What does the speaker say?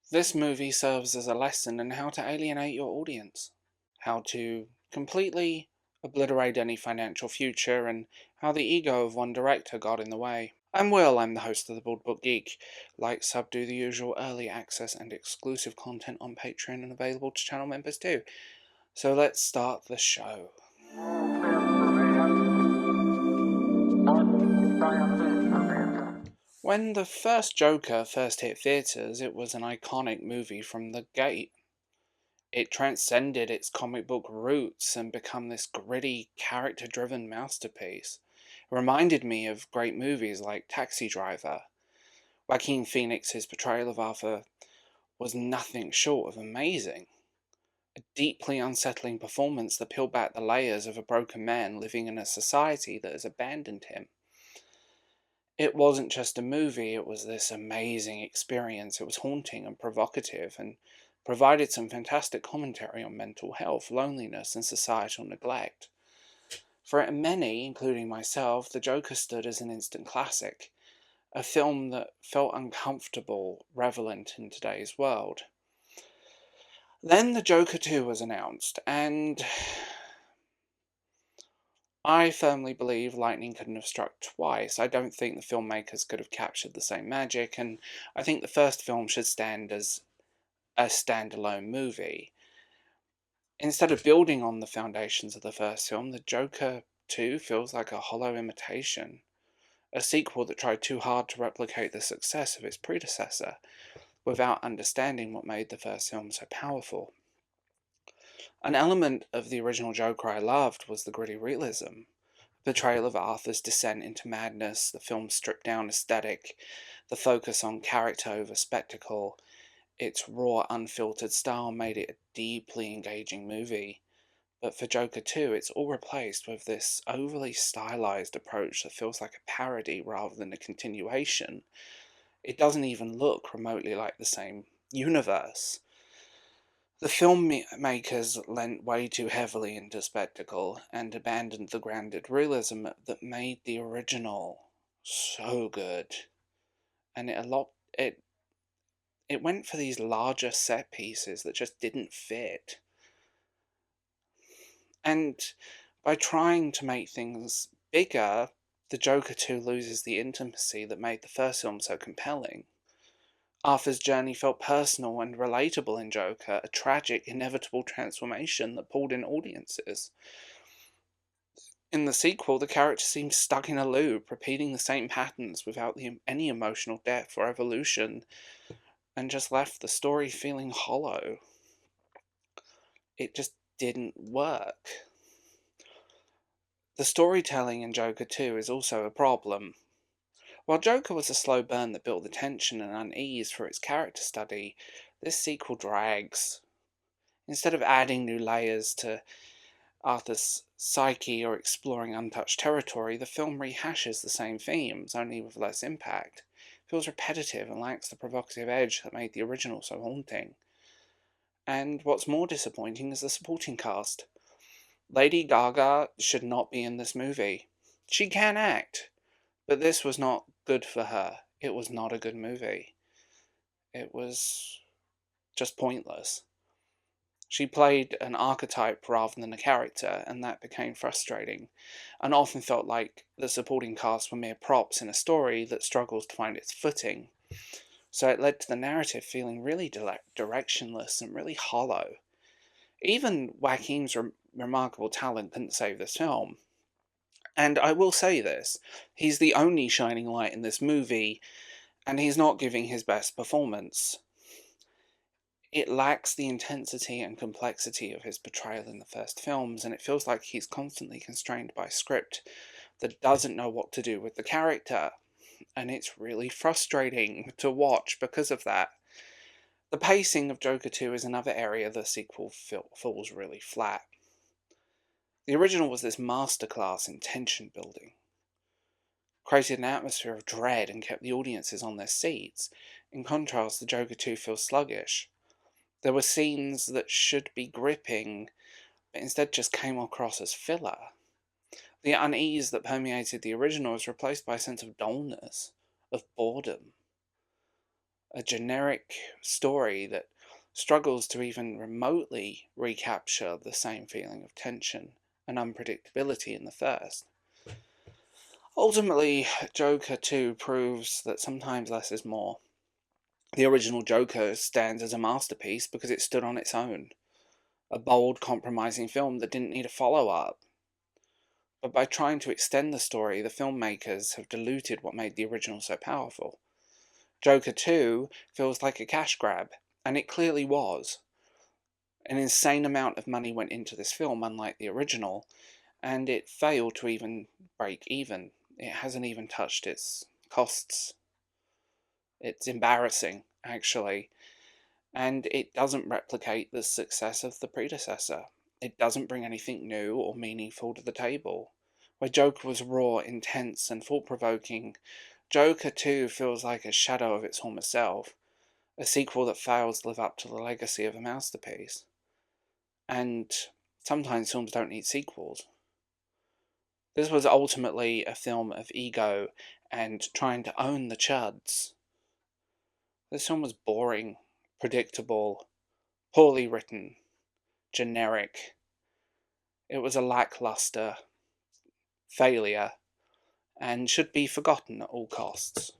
This movie serves as a lesson in how to alienate your audience, how to completely obliterate any financial future, and how the ego of one director got in the way. I'm Will, I'm the host of the Board Book Geek. Like, sub, do the usual early access and exclusive content on Patreon and available to channel members too. So let's start the show. When the first Joker first hit theatres, it was an iconic movie from the gate. It transcended its comic book roots and become this gritty, character-driven masterpiece. It reminded me of great movies like Taxi Driver. Joaquin Phoenix's portrayal of Arthur was nothing short of amazing. A deeply unsettling performance that peeled back the layers of a broken man living in a society that has abandoned him. It wasn't just a movie, it was this amazing experience. It was haunting and provocative and provided some fantastic commentary on mental health, loneliness, and societal neglect. For many, including myself, The Joker stood as an instant classic, a film that felt uncomfortable, relevant in today's world. Then The Joker 2 was announced, and I firmly believe lightning couldn't have struck twice. I don't think the filmmakers could have captured the same magic, and I think the first film should stand as a standalone movie. Instead of building on the foundations of the first film, The Joker 2 feels like a hollow imitation, a sequel that tried too hard to replicate the success of its predecessor, without understanding what made the first film so powerful. An element of the original Joker I loved was the gritty realism. The portrayal of Arthur's descent into madness, the film's stripped down aesthetic, the focus on character over spectacle, its raw, unfiltered style made it a deeply engaging movie. But for Joker 2, it's all replaced with this overly stylized approach that feels like a parody rather than a continuation. It doesn't even look remotely like the same universe. The filmmakers lent way too heavily into spectacle and abandoned the grounded realism that made the original so good. And it it went for these larger set pieces that just didn't fit. And by trying to make things bigger, the Joker 2 loses the intimacy that made the first film so compelling. Arthur's journey felt personal and relatable in Joker, a tragic, inevitable transformation that pulled in audiences. In the sequel, the character seems stuck in a loop, repeating the same patterns without any emotional depth or evolution, and just left the story feeling hollow. It just didn't work. The storytelling in Joker 2 is also a problem. While Joker was a slow burn that built the tension and unease for its character study, this sequel drags. Instead of adding new layers to Arthur's psyche or exploring untouched territory, the film rehashes the same themes, only with less impact. It feels repetitive and lacks the provocative edge that made the original so haunting. And what's more disappointing is the supporting cast. Lady Gaga should not be in this movie. She can act, but this was not good for her. It was not a good movie. It was just pointless. She played an archetype rather than a character, and that became frustrating, and often felt like the supporting cast were mere props in a story that struggles to find its footing. So it led to the narrative feeling really directionless and really hollow. Even Joaquin's remarkable talent couldn't save this film. And I will say this, he's the only shining light in this movie, and he's not giving his best performance. It lacks the intensity and complexity of his portrayal in the first films, and it feels like he's constantly constrained by a script that doesn't know what to do with the character. And it's really frustrating to watch because of that. The pacing of Joker 2 is another area the sequel falls really flat. The original was this masterclass in tension building, created an atmosphere of dread and kept the audiences on their seats. In contrast, the Joker 2 feels sluggish. There were scenes that should be gripping, but instead just came across as filler. The unease that permeated the original was replaced by a sense of dullness, of boredom. a generic story that struggles to even remotely recapture the same feeling of tension and unpredictability in the first. Ultimately, Joker 2 proves that sometimes less is more. The original Joker stands as a masterpiece because it stood on its own, a bold, compromising film that didn't need a follow up. But by trying to extend the story, the filmmakers have diluted what made the original so powerful. Joker 2 feels like a cash grab, and it clearly was. An insane amount of money went into this film, unlike the original, and it failed to even break even. It hasn't even touched its costs. It's embarrassing, actually. And it doesn't replicate the success of the predecessor. It doesn't bring anything new or meaningful to the table. Where Joker was raw, intense, and thought provoking, Joker 2 feels like a shadow of its former self, a sequel that fails to live up to the legacy of a masterpiece. And sometimes films don't need sequels. This was ultimately a film of ego and trying to own the chuds. This film was boring, predictable, poorly written, generic. It was a lackluster failure and should be forgotten at all costs.